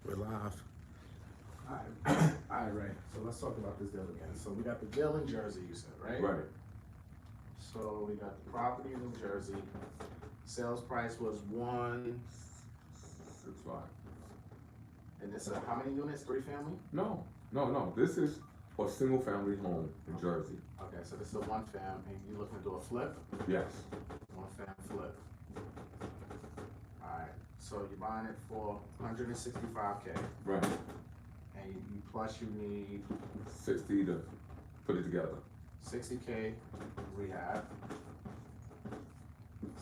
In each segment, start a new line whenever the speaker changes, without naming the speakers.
We're live. All right, so let's talk about this deal again. So we got the deal in Jersey, you said, right?
Right.
So we got the property in New Jersey. Sales price was
6.5.
and it's how many units? 3 family?
No. This is a single family home in Jersey.
Okay, so this is a 1 fam, and you looking to do a flip?
Yes.
1 fam flip. All right, so you're buying it for 165K,
Right.
and you plus you need
60 to put it together.
60K rehab.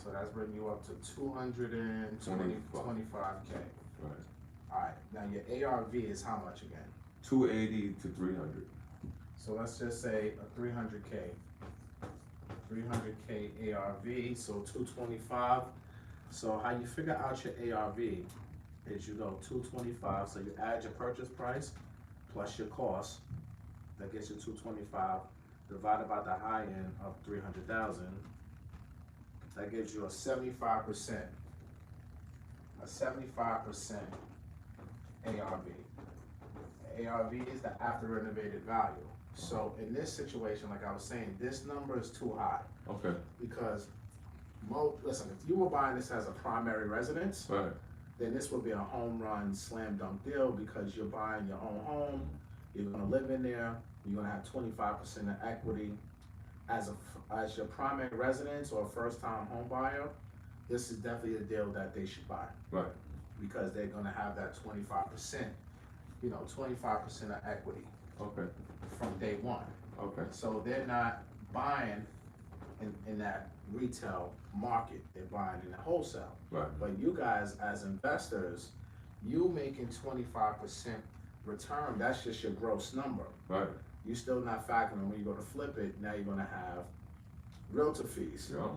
So that's bringing you up to 225K.
Right.
Alright, now your ARV is how much again?
280 to 300.
So let's just say a 300K. 300K ARV, so 225. So how you figure out your ARV is you go 225, so you add your purchase price plus your cost, that gets you 225, divided by the high end of 300,000, that gives you a 75%. A 75% ARV. ARV is the after renovated value. So in this situation, like I was saying, this number is too high
Okay.
because listen, if you were buying this as a primary residence,
Right.
then this would be a home run slam dunk deal because you're buying your own home, you're gonna live in there, you're gonna have 25% of equity. As your primary residence or first time home buyer, this is definitely a deal that they should buy
Right.
because they're gonna have that 25%, 25% of equity
Okay.
from day one.
Okay.
So they're not buying in that retail market, they're buying in the wholesale.
Right.
But you guys as investors, you making 25% return, that's just your gross number.
Right.
You're still not factoring when you go to flip it, now you're gonna have realtor fees.
Yeah.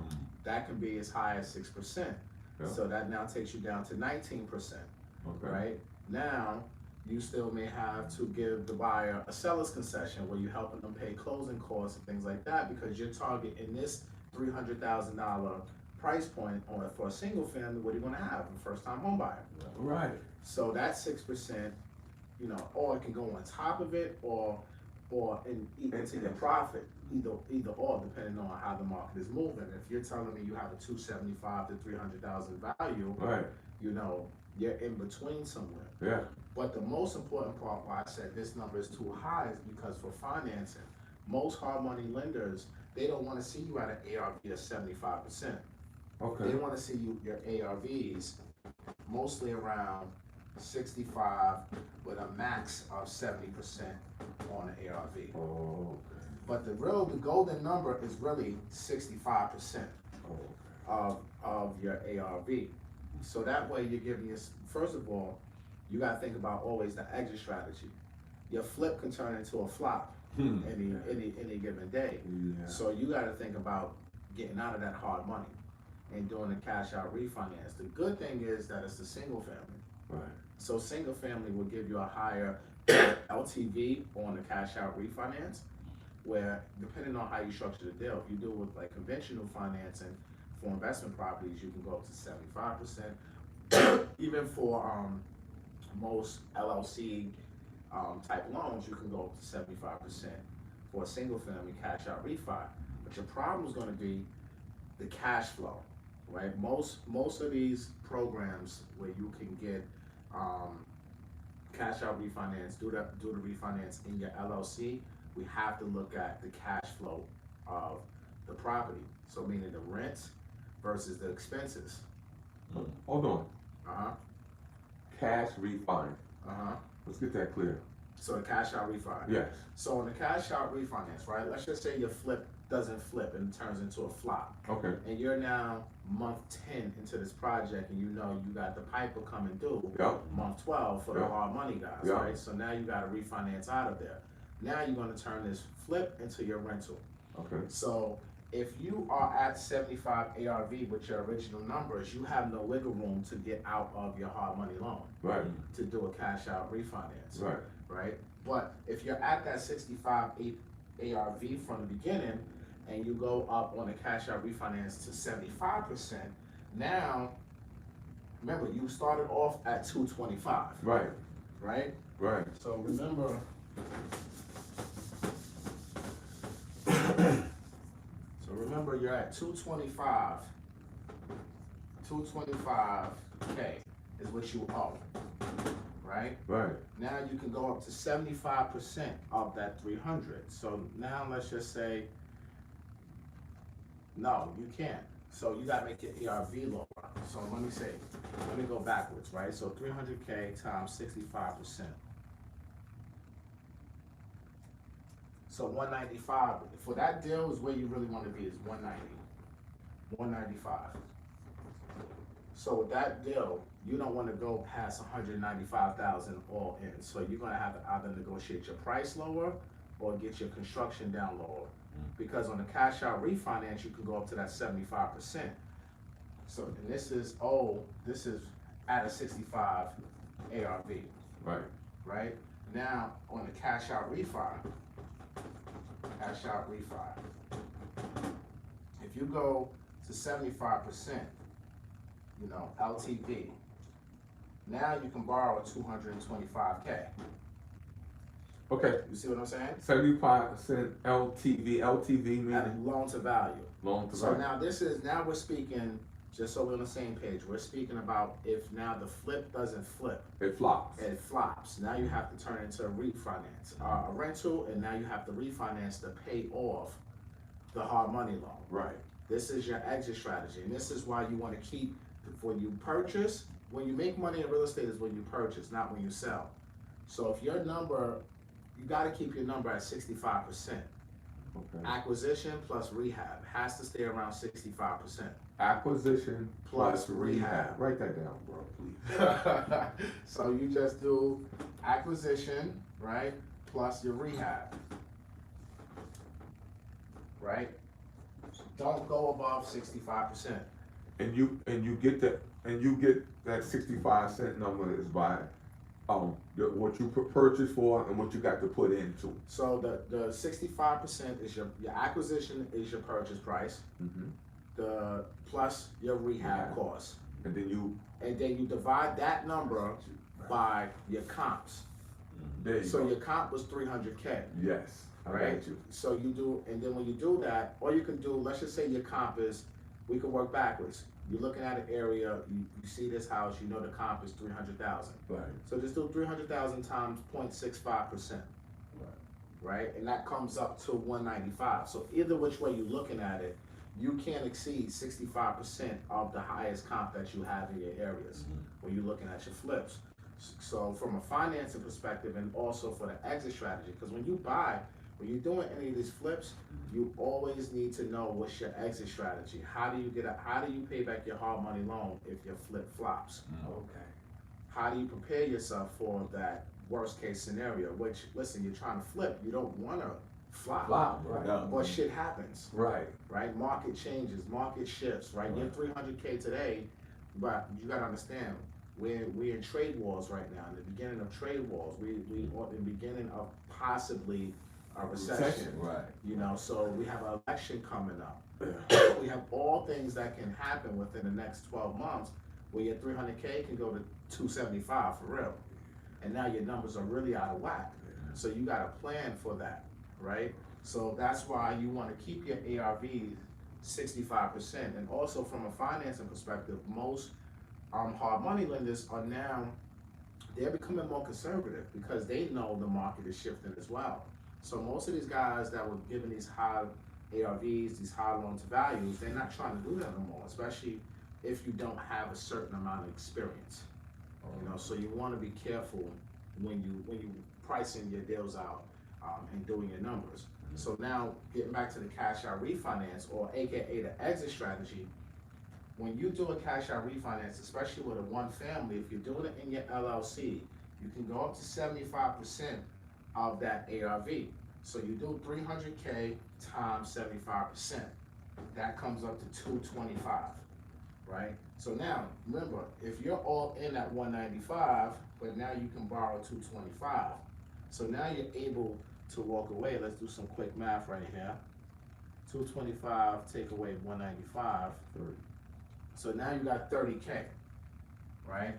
That can be as high as 6%.
Yeah.
So that now takes you down to 19%,
Okay.
right? Now, you still may have to give the buyer a seller's concession where you're helping them pay closing costs and things like that because your target in this $300,000 price point for a single family, what are you gonna have? A first time home buyer.
Right.
So that 6%, or it can go on top of it or into your profit, either or, depending on how the market is moving. If you're telling me you have a 275 to 300,000 value,
Right.
you're in between somewhere.
Yeah.
But the most important part why I said this number is too high is because for financing, most hard money lenders, they don't want to see you at an ARV of 75%.
Okay.
They want to see your ARVs mostly around 65 with a max of 70% on the ARV.
Oh.
But the golden number is really 65%
Okay.
of your ARV. So that way you're giving us, first of all, you gotta think about always the exit strategy. Your flip can turn into a flop any given day.
Yeah.
So you gotta think about getting out of that hard money and doing a cash out refinance. The good thing is that it's a single family.
Right.
So single family will give you a higher LTV on the cash out refinance, where depending on how you structure the deal, if you do it with like conventional financing for investment properties, you can go up to 75%. Even for most LLC type loans, you can go up to 75% for a single family cash out refi. But your problem is going to be the cash flow, right? Most of these programs where you can get cash out refinance, do the refinance in your LLC, we have to look at the cash flow of the property. So meaning the rent versus the expenses.
Hold on.
Uh-huh.
Cash refinance.
Uh-huh.
Let's get that clear.
So the cash out refinance.
Yes.
So in the cash out refinance, right? Let's just say your flip doesn't flip and turns into a flop.
Okay.
And you're now month 10 into this project and you got the piper coming due
Yep.
month 12 for the
Yep.
hard money guys,
Yep.
right? So now you got to refinance out of there. Now you're going to turn this flip into your rental.
Okay.
So if you are at 75 ARV with your original numbers, you have no wiggle room to get out of your hard money loan
Right.
to do a cash out refinance.
Right.
Right? But if you're at that 65 ARV from the beginning and you go up on a cash out refinance to 75%, now remember you started off at 225.
Right.
right?
Right.
So remember, you're at 225. 225K is what you owe, right?
Right.
Now you can go up to 75% of that 300. So now let's just say, no, you can't. So you gotta make your ARV lower. So let me go backwards, right? So 300K times 65%. So 195, for that deal is where you really wanna be, is 190, 195. So with that deal, you don't wanna go past 195,000 all in. So you're gonna have to either negotiate your price lower or get your construction down lower. Because on the cash out refinance, you can go up to that 75%. So, and this is at a 65 ARV,
Right.
right? Now, on the cash out refi, if you go to 75%, you know, LTV, now you can borrow 225K.
Okay.
You see what I'm saying?
75% LTV. LTV
At
meaning
loan to value.
loan to
So
value.
now we're speaking, just so we're on the same page, we're speaking about if now the flip doesn't flip,
It flops.
it flops. Now you have to turn into a refinance, a rental, and now you have to refinance to pay off the hard money loan.
Right.
This is your exit strategy, and this is why you want to keep, when you purchase, when you make money in real estate is when you purchase, not when you sell. So if your number, you gotta keep your number at 65%.
Okay.
Acquisition plus rehab has to stay around 65%.
Acquisition
Plus
plus rehab.
rehab.
Write that down, bro, please.
So you just do acquisition, right, plus your rehab, right? Don't go above 65%.
And you get that 65 cent number is by what you purchase for and what you got to put into.
So the 65% is your acquisition is your purchase price,
Mm-hmm.
the plus your rehab
Yeah.
costs,
And then you
divide that number by your comps.
there you
So
go.
your comp was 300K.
Yes. I
Right?
got you.
So you do, and then when you do that, all you can do, let's just say your comp is, we can work backwards. You're looking at an area, you see this house, you know the comp is 300,000.
Right.
So just do 300,000 times 0.65%, right? And that comes up to 195. So either which way you're looking at it, you can't exceed 65% of the highest comp that you have in your areas when you're looking at your flips. So from a financing perspective and also for the exit strategy, because when you're doing any of these flips, you always need to know what's your exit strategy. How do you pay back your hard money loan if your flip flops?
Okay.
How do you prepare yourself for that worst case scenario? Which, listen, you're trying to flip, you don't wanna flop.
Right.
But shit happens,
Right.
right? Market changes, market shifts, right? You're 300K today, but you gotta understand, we're in trade wars right now, in the beginning of trade wars. We are in the beginning of possibly a recession.
Right.
You know, so we have an election coming up. We have all things that can happen within the next 12 months where your 300K can go to 275 for real. And now your numbers are really out of whack. So you got to plan for that, right? So that's why you want to keep your ARVs 65%. And also from a financing perspective, most hard money lenders are now, they're becoming more conservative because they know the market is shifting as well. So most of these guys that were given these high ARVs, these high loan to values, they're not trying to do that no more, especially if you don't have a certain amount of experience. You know, so you want to be careful when you pricing your deals out and doing your numbers. So now getting back to the cash out refinance, or AKA the exit strategy, when you do a cash out refinance, especially with a one family, if you're doing it in your LLC, you can go up to 75% of that ARV. So you do 300K times 75%. That comes up to 225, right? So now, remember, if you're all in at 195, but now you can borrow 225. So now you're able to walk away. Let's do some quick math right here. 225 take away 195. So now you got 30K, right?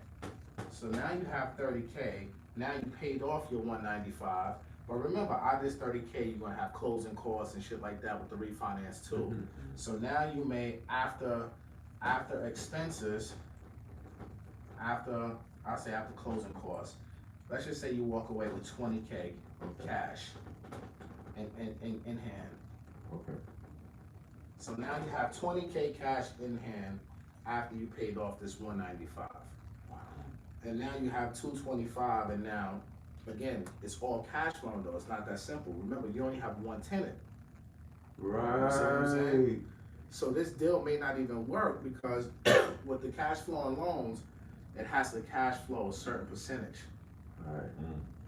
So now you have 30K. Now you paid off your 195, but remember, out of this 30K, you're gonna have closing costs and shit like that with the refinance too.
Mhm.
So now you may, after expenses, after, I'll say after closing costs, let's just say you walk away with 20K cash in hand.
Okay.
So now you have 20K cash in hand after you paid off this 195. And now you have 225, and now, again, it's all cash flow though, it's not that simple. Remember, you only have one tenant. See what I'm
Right.
saying? So this deal may not even work because with the cash flow and loans, it has to cash flow a certain percentage.
Right.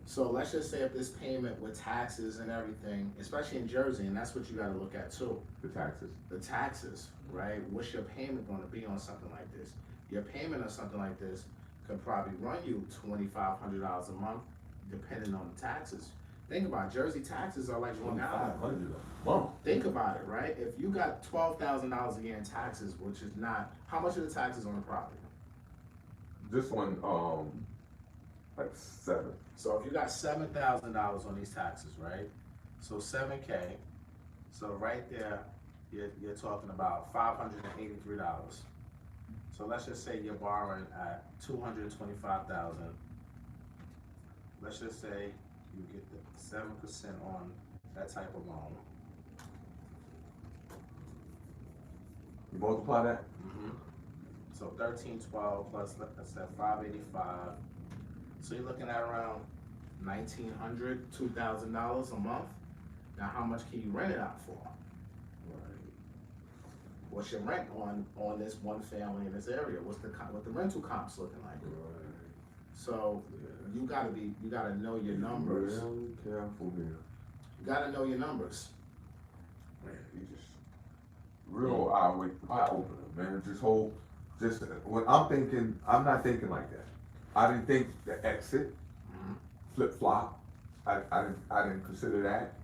So let's just say if this payment with taxes and everything, especially in Jersey, and that's what you gotta look at too,
The taxes.
the taxes, right? What's your payment gonna be on something like this? Your payment on something like this could probably run you $2,500 a month, depending on the taxes. Think about it, Jersey taxes are like $1.
$2,500 a month.
Think about it, right? If you got $12,000 a year in taxes, which is not, how much are the taxes on the property?
This one, like 7.
So if you got $7,000 on these taxes, right? So 7K, so right there, you're talking about $583. So let's just say you're borrowing at $225,000. Let's just say you get the 7% on that type of loan.
You multiply that?
So 1312 plus, let's say 585. So you're looking at around $1,900, $2,000 a month. Now, how much can you rent it out for? What's your rent on this one family in this area? What the rental comps looking like? So you gotta know your numbers.
Really careful here.
You gotta know your numbers.
Man, you just real eye opener, man. When I'm not thinking like that. I didn't think the exit, flip flop. I didn't consider that.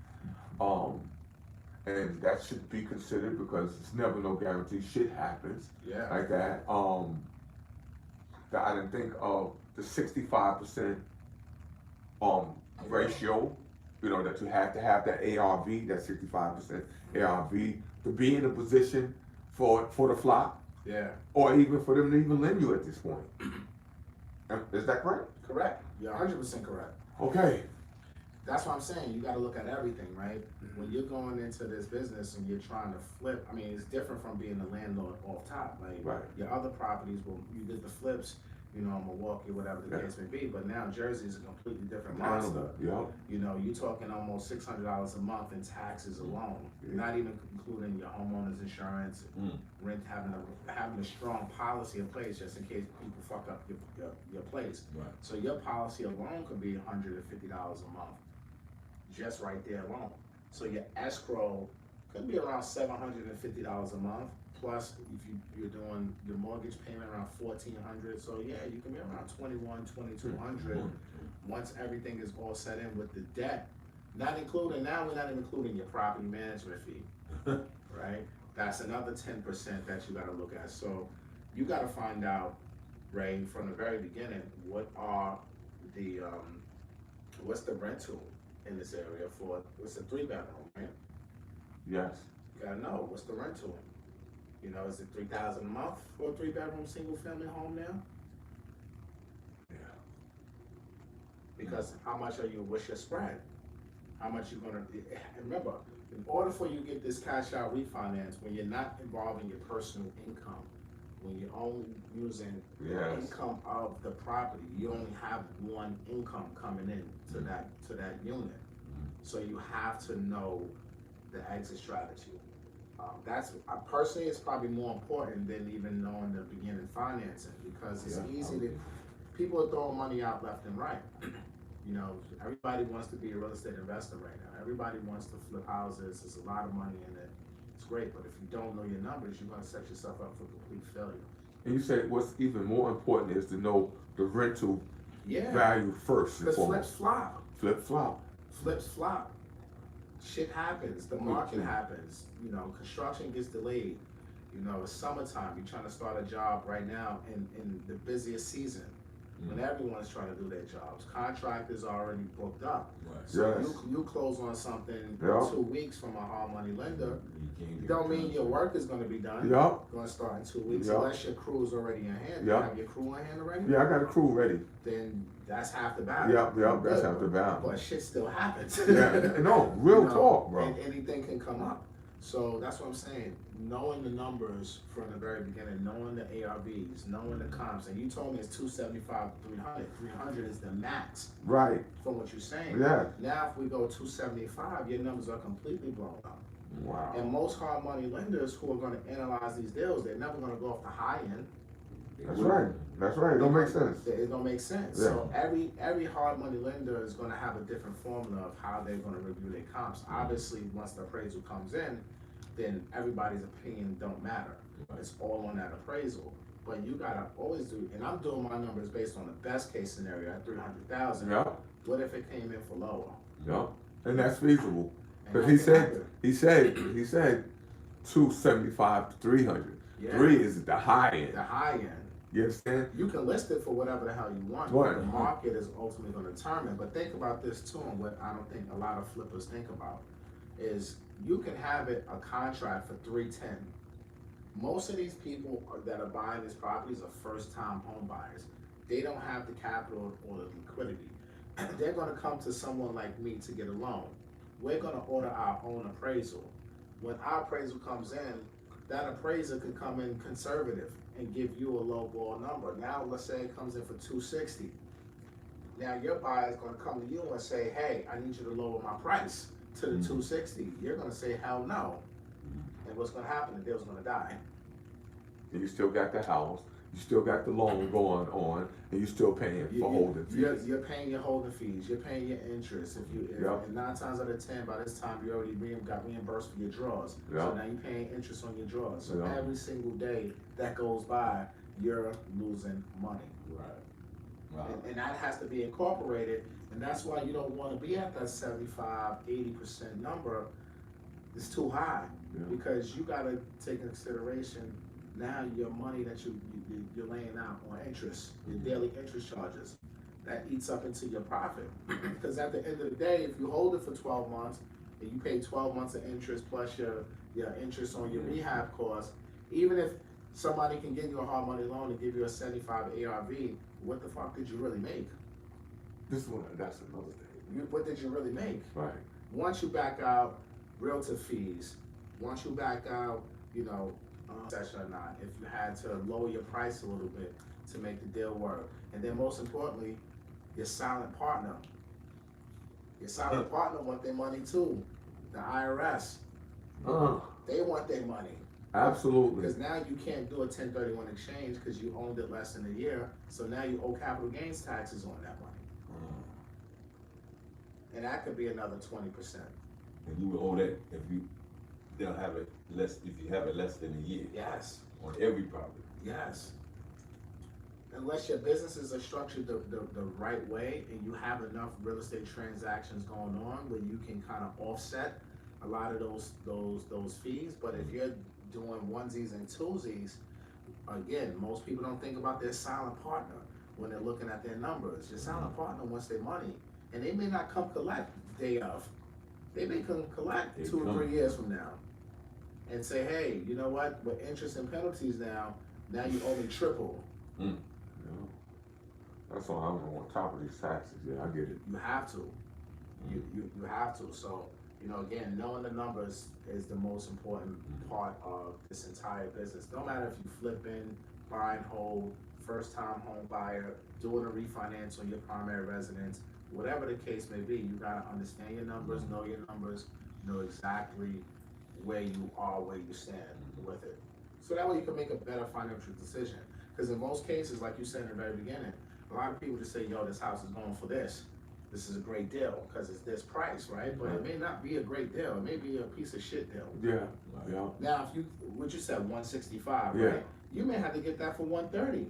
And that should be considered because it's never no guarantee. Shit happens
Yeah.
like that. That I didn't think of the 65% ratio. You know, that you have to have that ARV, that 65% ARV, to be in a position for the flop,
Yeah.
or even for them to even lend you at this point. Is that correct?
Correct. You're 100% correct.
Okay.
That's what I'm saying. You got to look at everything, right? When you're going into this business and you're trying to flip, I mean, it's different from being a landlord off top. Like
Right.
your other properties, well, you did the flips, you know, Milwaukee, whatever the case may be. But now Jersey is a completely different monster.
Yeah.
You know, you're talking almost $600 a month in taxes alone, not even including your homeowner's insurance, rent, having a strong policy in place just in case people fuck up your place.
Right.
So your policy alone could be $150 a month, just right there alone. So your escrow could be around $750 a month. Plus, if you're doing your mortgage payment around $1,400, so yeah, you can be around $2,200 once everything is all set in with the debt. Not including, now we're not even including your property management fee, right? That's another 10% that you gotta look at. So you gotta find out, Ray, from the very beginning, what are the, what's the rental in this area for, it's a 3-bedroom, right?
Yes.
You gotta know, what's the rental? You know, is it $3,000 a month for a 3-bedroom, single-family home now?
Yeah.
Because how much are you, what's your spread? How much you gonna, and remember, in order for you to get this cash out refinance, when you're not involving your personal income, when you're only using the
Yes.
income of the property, you only have one income coming in to that unit. So you have to know the exit strategy. That's personally, it's probably more important than even knowing the beginning financing, because it's easy to, people are throwing money out left and right. You know, everybody wants to be a real estate investor right now. Everybody wants to flip houses. There's a lot of money in it. It's great, but if you don't know your numbers, you're gonna set yourself up for complete failure.
And you said what's even more important is to know the rental
Yeah.
value first and
Because
foremost.
flips flop.
Flip flop.
Flips flop. Shit happens. The market happens. You know, construction gets delayed. You know, it's summertime. You're trying to start a job right now in the busiest season. when everyone's trying to do their jobs. Contractors are already booked up.
Right.
So
Yes.
you close on something
Yeah.
2 weeks from a hard money lender,
You can't
it
get
don't mean your
contract.
work is gonna be done.
Yeah,
Gonna start in 2 weeks,
Yeah.
unless your crew is already in hand. You
Yeah.
have your crew in hand already?
yeah, I got a crew ready.
Then that's half the battle.
Yeah, that's
Good,
half the battle.
But shit still happens.
Yeah, no, real
You know,
talk, bro.
and anything can come up. So that's what I'm saying. Knowing the numbers from the very beginning, knowing the ARVs, knowing the comps, and you told me it's 275 to 300. 300 is the max
Right,
from what you're saying.
yeah,
Now, if we go 275, your numbers are completely blown up.
wow.
And most hard money lenders who are going to analyze these deals, they're never going to go off the high end.
That's right, it don't make sense.
It don't make sense.
Yeah.
So every hard money lender is going to have a different formula of how they're going to review their comps. Obviously, once the appraisal comes in, then everybody's opinion don't matter. It's all on that appraisal. But you gotta always do, and I'm doing my numbers based on the best case scenario at 300,000.
Yeah,
What if it came in for lower?
yeah, and that's feasible.
And
Cause
that
he
can
said,
happen.
he said 275 to 300.
Yeah.
3 is the high end.
The high end.
You understand?
You can list it for whatever the hell you want.
Right.
But the market is ultimately going to determine. But think about this too, and what I don't think a lot of flippers think about is you can have it a contract for 310. Most of these people that are buying these properties are first-time home buyers. They don't have the capital or the liquidity. They're going to come to someone like me to get a loan. We're going to order our own appraisal. When our appraisal comes in, that appraiser could come in conservative and give you a low ball number. Now, let's say it comes in for 260. Now, your buyer is going to come to you and say, hey, I need you to lower my price to the 260. You're going to say, hell no. And what's going to happen? The deal's going to die.
And you still got the house, you still got the loan going on, and you still paying for holding fees.
You're paying your holding fees. You're paying your interest.
Yeah.
And 9 times out of 10, by this time, you already got reimbursed for your draws.
Yeah.
So now you're paying interest on your draws. So
Yeah.
every single day that goes by, you're losing money.
Right. Wow.
And that has to be incorporated. And that's why you don't want to be at that 75, 80% number. It's too high.
Yeah.
Because you got to take into consideration now your money that you're laying out on interest, your daily interest charges. That eats up into your profit. Because at the end of the day, if you hold it for 12 months and you pay 12 months of interest plus your interest on your rehab costs, even if somebody can give you a hard money loan and give you a 75 ARV, what the fuck did you really make?
That's another thing.
What did you really make?
Right.
Once you back out realtor fees, once you back out, session or not, if you had to lower your price a little bit to make the deal work. And then most importantly, your silent partner. Your silent partner want their money too. The IRS, they want their money.
Absolutely.
Because now you can't do a 1031 exchange because you owned it less than a year. So now you owe capital gains taxes on that money. And that could be another 20%.
And you would owe that if you don't have it less, if you have it less than a year
Yes,
on every property.
yes. Unless your businesses are structured the right way and you have enough real estate transactions going on where you can kind of offset a lot of those fees. But if you're doing onesies and twosies, again, most people don't think about their silent partner when they're looking at their numbers. Your silent partner wants their money, and they may not come collect day of. They may come collect
They
2 or
come.
3 years from now and say, hey, you know what, with interest and penalties now you owe me triple.
Yeah. That's why I'm on top of these taxes. Yeah, I get it.
You have to. You have to. So, again, knowing the numbers is the most important part of this entire business. No matter if you flip in, buy and hold, first time home buyer, doing a refinance on your primary residence, whatever the case may be, you gotta understand your numbers, know your numbers, know exactly where you are, where you stand with it. So that way you can make a better financial decision. Because in most cases, like you said in the very beginning, a lot of people just say, yo, this house is going for this. This is a great deal because it's this price, right? But it may not be a great deal. It may be a piece of shit deal.
Yeah, yeah.
Now, if what you said, 165,
Yeah.
right? You may have to get that for 130,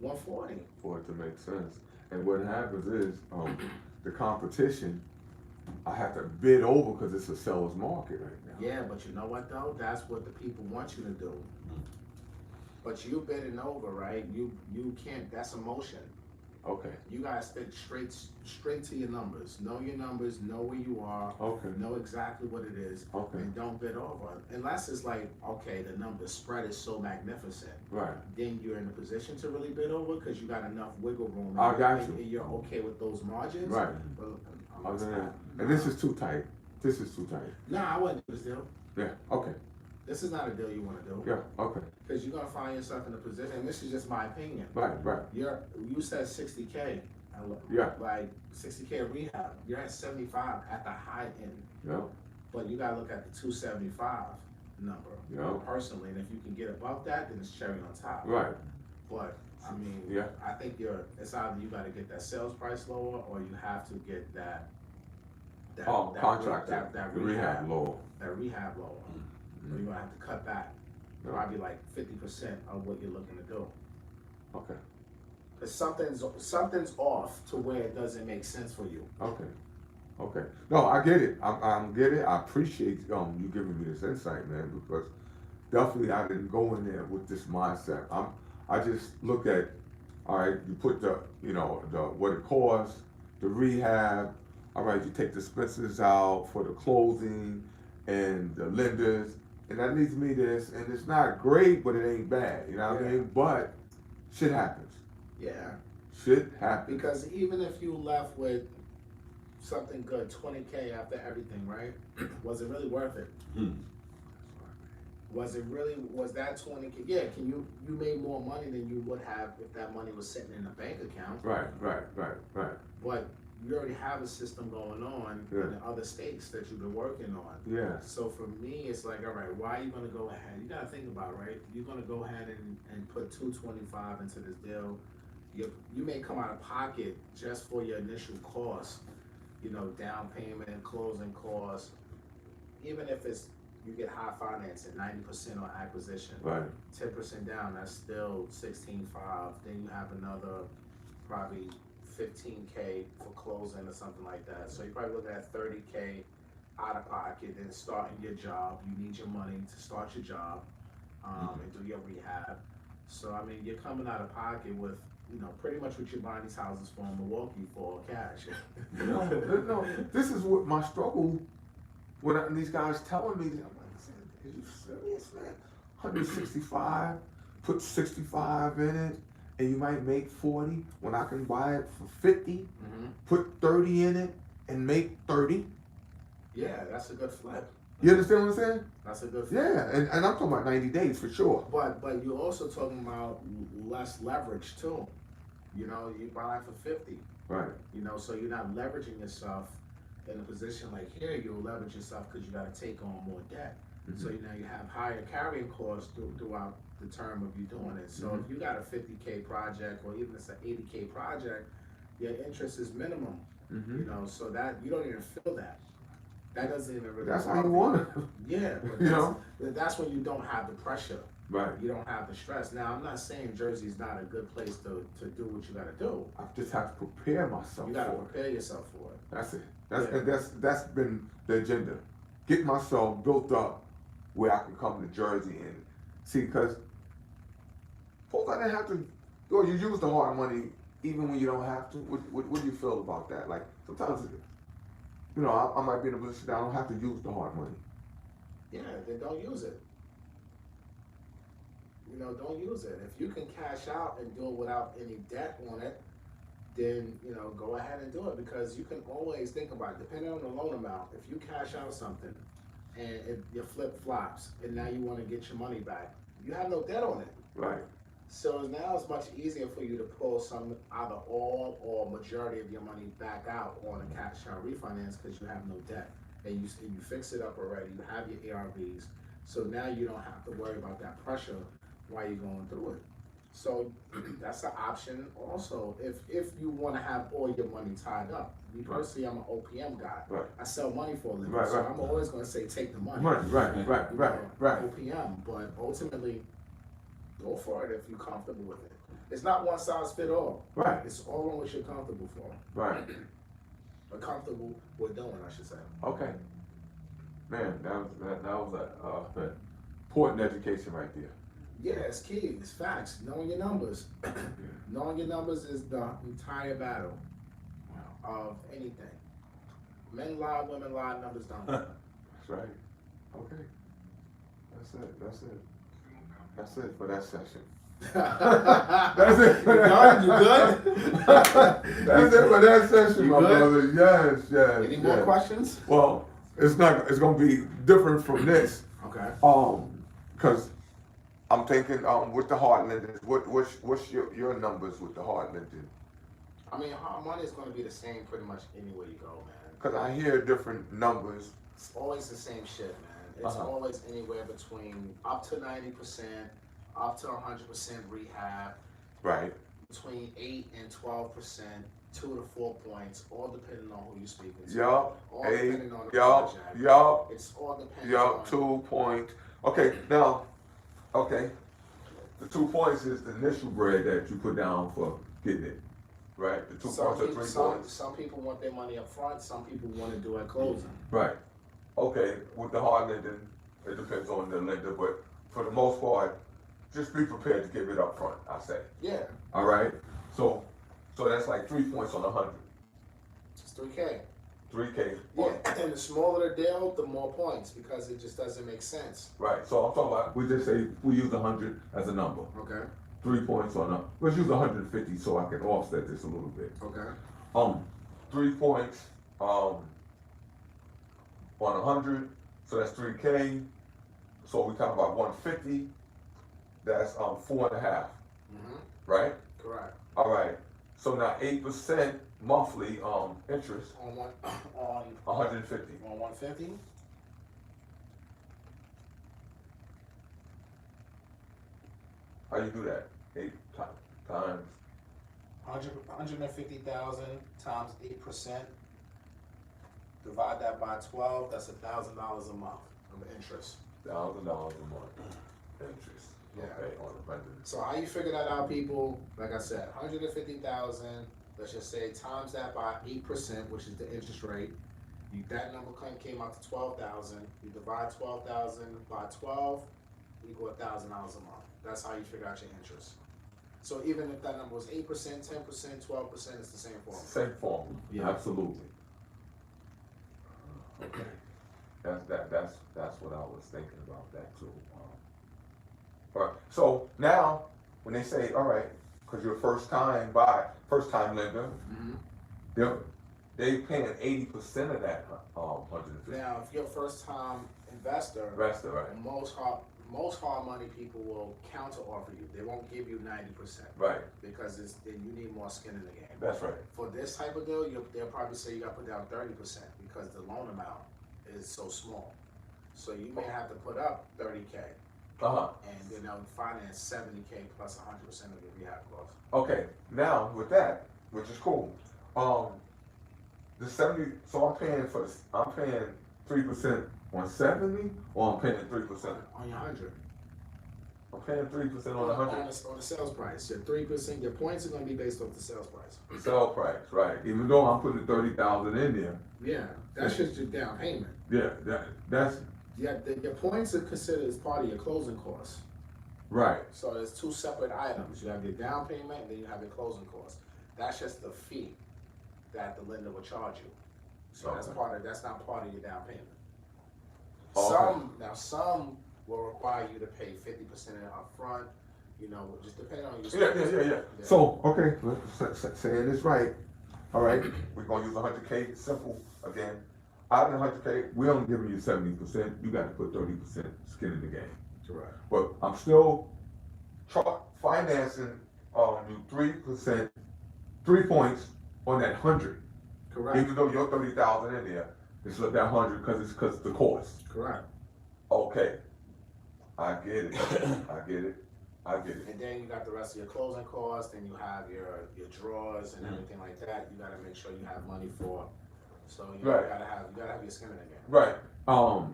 140.
For it to make sense. And what happens is, the competition, I have to bid over because it's a seller's market right now.
Yeah, but you know what though? That's what the people want you to do. But you bidding over, right? You can't. That's emotion.
Okay,
You gotta stick straight to your numbers. Know your numbers, know where you are,
okay,
know exactly what it is,
okay,
and don't bid over. Unless it's like, okay, the spread is so magnificent,
right.
then you're in a position to really bid over because you got enough wiggle room.
I
and
got
you're-
you.
and you're okay with those margins.
Right.
But
Other than
not.
that, and this is too tight. This is too tight.
Nah, I wouldn't do this deal.
Yeah, okay,
This is not a deal you wanna do.
yeah, okay,
Because you're gonna find yourself in a position, and this is just my opinion.
right, right,
You said 60K.
Yeah.
Like 60K rehab. You're at 75 at the high end.
yeah,
But you gotta look at the 275 number.
Yeah.
Personally, and if you can get above that, then it's cherry on top.
right,
But I mean,
Yeah.
I think it's either you gotta get that sales price lower, or you have to get that
contractor,
that
the rehab lower.
that rehab lower. Or you're gonna have to cut back
Yeah.
probably like 50% of what you're looking to do.
Okay,
Cause something's off to where it doesn't make sense for you.
okay, okay. No, I get it. I'm get it. I appreciate you giving me this insight, man, because definitely I didn't go in there with this mindset. I just look at, all right, you put the what it costs, the rehab. All right, you take the expenses out for the clothing and the lenders, and that leaves me this, and it's not great, but it ain't bad. You know what I
Yeah.
mean? But shit happens.
Yeah.
Shit happens.
Because even if you left with something good, 20K after everything, right? Was it really worth it? Was that 20K? Yeah, you made more money than you would have if that money was sitting in a bank account.
Right.
But you already have a system going on
Yeah.
in the other states that you've been working on.
Yeah.
So for me, it's like, all right, why are you gonna go ahead? You gotta think about it, right? You're gonna go ahead and put 225 into this deal. You may come out of pocket just for your initial cost, down payment, closing costs. Even if you get high financing, 90% on acquisition,
Right.
10% down, that's still 16.5. Then you have another probably 15K for closing or something like that. So you're probably looking at 30K out of pocket, then starting your job. You need your money to start your job and do your rehab. So I mean, you're coming out of pocket with pretty much what you're buying these houses for in Milwaukee for cash.
No, this is what my struggle when these guys telling me. I'm like, are you serious, man? 165, put 65 in it, and you might make 40 when I can buy it for 50. Put 30 in it and make 30.
Yeah, that's a good flip.
You understand what I'm saying?
That's a good flip.
Yeah, and I'm talking about 90 days for sure.
But you're also talking about less leverage too. You buy for 50.
Right.
So you're not leveraging yourself in a position like here. You'll leverage yourself because you got to take on more debt. So now you have higher carrying costs throughout the term of you doing it. So if you got a 50K project, or even it's an 80K project, your interest is minimum. So that you don't even feel that. That doesn't even really.
That's how you want it.
Yeah, but that's when you don't have the pressure.
Right.
You don't have the stress. Now, I'm not saying Jersey's not a good place to do what you got to do.
I just have to prepare myself
You got to
for it.
prepare yourself for it.
That's it. That's been the agenda. Get myself built up where I can come to Jersey and see, because folks, I didn't have to. Or you use the hard money even when you don't have to. What do you feel about that? Like sometimes, I might be in a position that I don't have to use the hard money.
Yeah, then don't use it. Don't use it. If you can cash out and do it without any debt on it, then, go ahead and do it, because you can always think about it, depending on the loan amount. If you cash out something and your flip flops and now you want to get your money back, you have no debt on it.
Right.
So now it's much easier for you to pull either all or majority of your money back out on a cash out refinance, because you have no debt. And you fix it up already, you have your ARVs. So now you don't have to worry about that pressure while you're going through it. So that's an option also if you want to have all your money tied up. Me personally, I'm an OPM guy.
Right.
I sell money for a living,
Right,
so
right.
I'm always going to say take the money.
Right.
OPM, but ultimately, go for it if you're comfortable with it. It's not one size fit all.
Right.
It's all on what you're comfortable for.
Right.
Or comfortable with doing, I should say.
Okay. Man, that was an important education right there.
Yeah, it's key. It's facts. Knowing your numbers. Knowing your numbers is the entire battle of anything. Men lie, women lie, numbers don't.
That's right. Okay. That's it for that session. That's it.
You done? You good?
That's it for that session,
You
my
good?
brother. Yes.
Any more questions?
Well, it's gonna be different from this.
Okay.
Because I'm thinking, with the Heartland, what's your numbers with the Heartland?
I mean, hard money is going to be the same pretty much anywhere you go, man.
Because I hear different numbers.
It's always the same shit, man. It's
Uh-huh.
always anywhere between up to 90%, up to 100% rehab,
Right.
between 8 and 12%, 2 to 4 points, all depending on who you're speaking to.
Yup.
All
8.
depending on the
Yup.
project.
Yup.
It's all depending
Yup.
on
2 points. Okay. Now. Okay. The 2 points is the initial bread that you put down for getting it. Right. The 2 points or 3 points.
Some people want their money up front. Some people want to do it closing.
Right. Okay, with the hard lending, it depends on the lender, but for the most part, just be prepared to give it up front, I say.
Yeah,
All right? So that's like 3 points on 100.
it's 3K.
3K.
Yeah, and the smaller the deal, the more points because it just doesn't make sense.
Right, so I'm talking about, we just say, we use 100 as a number.
Okay.
3 points on let's use 150 so I can offset this a little bit.
Okay.
3 points, on 100, so that's 3K. So we talking about 150, that's 4.5,
Mm-hmm.
right?
Correct.
All right. So now 8% monthly interest
On one
on 150.
on 150.
How you do that? 8 times.
150,000 times 8%. Divide that by 12. That's $1,000 a month of interest.
$1,000 a month interest.
Yeah.
Okay, on the rental.
So how you figure that out, people? Like I said, 150,000. Let's just say times that by 8%, which is the interest rate. That number came out to 12,000. You divide 12,000 by 12, equal $1,000 a month. That's how you figure out your interest. So even if that number was 8%, 10%, 12%, it's the same formula.
Same formula.
Yeah.
Absolutely. Okay. That's what I was thinking about that too. All right. So now when they say, all right, because you're a first time lender,
Mm-hmm.
they paying 80% of that 150.
Now, if you're a first time investor,
Investor, right?
most hard money people will counter offer you. They won't give you 90%.
Right.
Because then you need more skin in the game.
That's right.
For this type of deal, they'll probably say you got to put down 30% because the loan amount is so small. So you may have to put up 30K,
Uh-huh.
and then they'll finance 70K plus 100% of your rehab costs.
Okay. Now with that, which is cool. The 70. So I'm paying 3% on 70, or I'm paying 3%.
On your 100.
I'm paying 3% on the 100.
On the sales price. Your 3%, your points are going to be based off the sales price.
Sell price, right? Even though I'm putting 30,000 in there.
Yeah, that's just your down payment.
Yeah, that's
Yeah, your points are considered as part of your closing costs.
right.
So there's two separate items. You have your down payment and then you have your closing costs. That's just the fee that the lender will charge you. So that's not part of your down payment.
Okay.
Some will require you to pay 50% up front, just depending on your
Yeah. So, okay, let's saying this right. All right, we're gonna use 100K, simple again. Out of the 100K, we're only giving you 70%. You got to put 30% skin in the game.
Correct.
But I'm still financing you 3%, 3 points on that 100.
Correct.
Even though you're 30,000 in there, it's that 100 because of the cost.
Correct.
Okay, I get it.
And then you got the rest of your closing costs, and you have your drawers and everything like that. You got to make sure you have money for. So you
Right.
gotta have your skin in the game.
Right.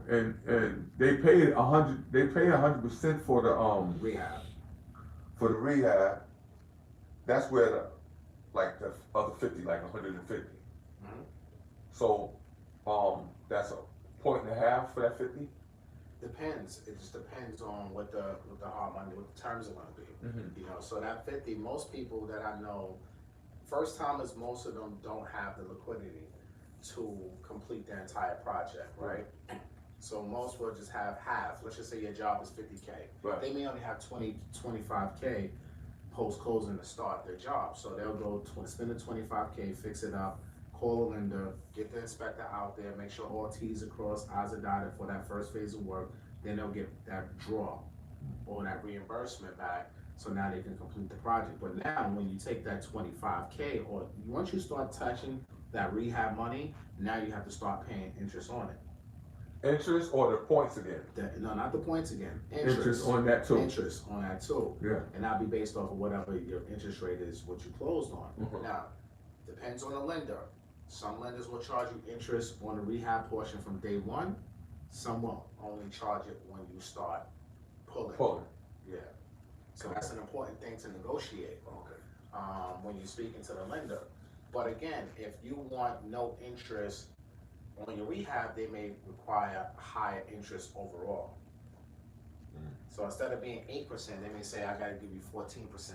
And they pay 100. They pay 100% for the
Rehab.
for the rehab. That's where the other 50, like 150.
Mhm.
So that's a point and a half for that 50.
Depends. It just depends on what the hard money, what the terms are gonna be. You know, so that 50, most people that I know, first timers, most of them don't have the liquidity to complete their entire project, right? So most will just have half. Let's just say your job is 50K.
Right.
They may only have 20, 25K post closing to start their job. So they'll go spend the 25K, fix it up, call a lender, get the inspector out there, make sure all T's are crossed, I's are dotted for that first phase of work. Then they'll get that draw or that reimbursement back. So now they can complete the project. But now when you take that 25K, or once you start touching that rehab money, now you have to start paying interest on it.
Interest or the points again?
No, not the points again.
Interest on that too.
Interest on that too.
Yeah.
And that'll be based off of whatever your interest rate is, what you closed on. Now, depends on the lender. Some lenders will charge you interest on the rehab portion from day one. Some will only charge it when you start pulling. Yeah. So that's an important thing to negotiate.
Okay.
When you're speaking to the lender. But again, if you want no interest on your rehab, they may require higher interest overall. So instead of being 8%, they may say, I gotta give you 14%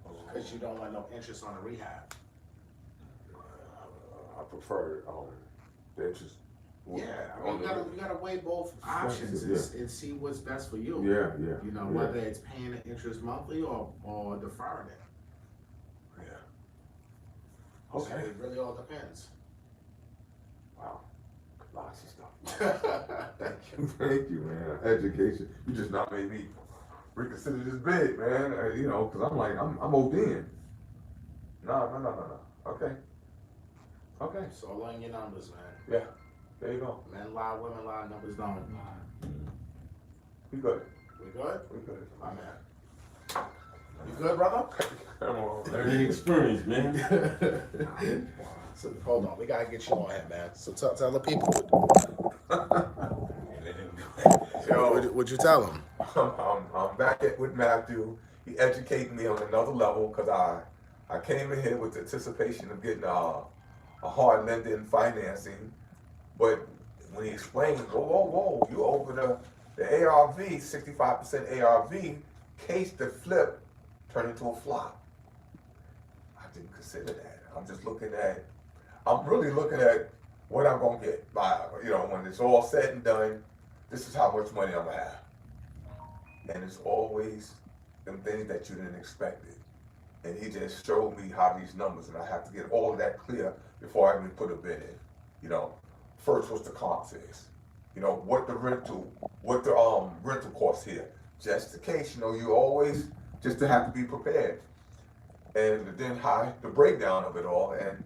now. Because you don't want no interest on the rehab.
I prefer the interest.
Yeah, I mean, you gotta weigh both options and see what's best for you.
Yeah.
You know, whether it's paying the interest monthly or deferring it.
Yeah. Okay.
So it really all depends.
Wow. Lots of stuff. Thank you, man. Education. You just not made me reconsider this bid, man. You know, because I'm like, I'm ODing. No. Okay.
So learn your numbers, man.
Yeah. There you go.
Men lie, women lie, numbers don't.
We good.
We good?
We good.
My man. You good, brother?
Come on.
Learning experience, man.
So hold on, we gotta get you on here, man. So tell the people. What'd you tell them?
I'm back with Matthew. He educated me on another level because I came in here with the anticipation of getting a hard lending financing, but when he explained, whoa, you over the ARV, 65% ARV, case the flip turned into a flop. I didn't consider that. I'm really looking at what I'm gonna get by, when it's all said and done, this is how much money I'm gonna have. And it's always them things that you didn't expect it. And he just showed me how these numbers, and I have to get all of that clear before I even put a bid in. First was the comp fix. What the rental cost here. Just in case, you always just to have to be prepared. And then the breakdown of it all, and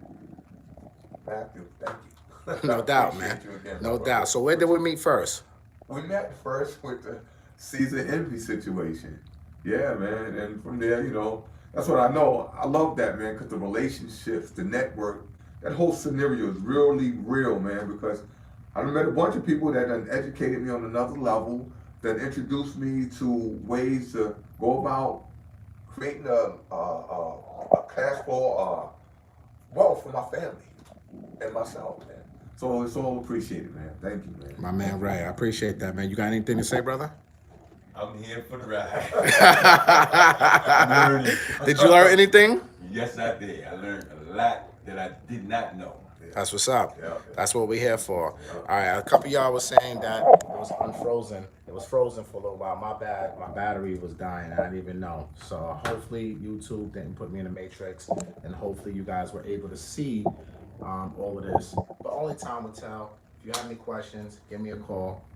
Matthew, thank you.
No doubt,
Appreciate
man.
you again,
No
brother.
doubt. So where did we meet first?
We met first with the Caesar Envy situation. Yeah, man. And from there, that's what I know. I love that, man, because the relationships, the network, that whole scenario is really real, man, because I met a bunch of people that done educated me on another level, that introduced me to ways to go about creating a cash flow wealth for my family and myself, man. So it's all appreciated, man. Thank you, man.
My man Ray, I appreciate that, man. You got anything to say, brother?
I'm here for the ride.
Did you learn anything?
Yes, I did. I learned a lot that I did not know.
That's what's up.
Yeah.
That's what we're here for. All right, a couple of y'all was saying that it was unfrozen. It was frozen for a little while. My bad. My battery was dying. I didn't even know. So hopefully YouTube didn't put me in the matrix, and hopefully you guys were able to see all of this. But only time will tell. If you have any questions, give me a call.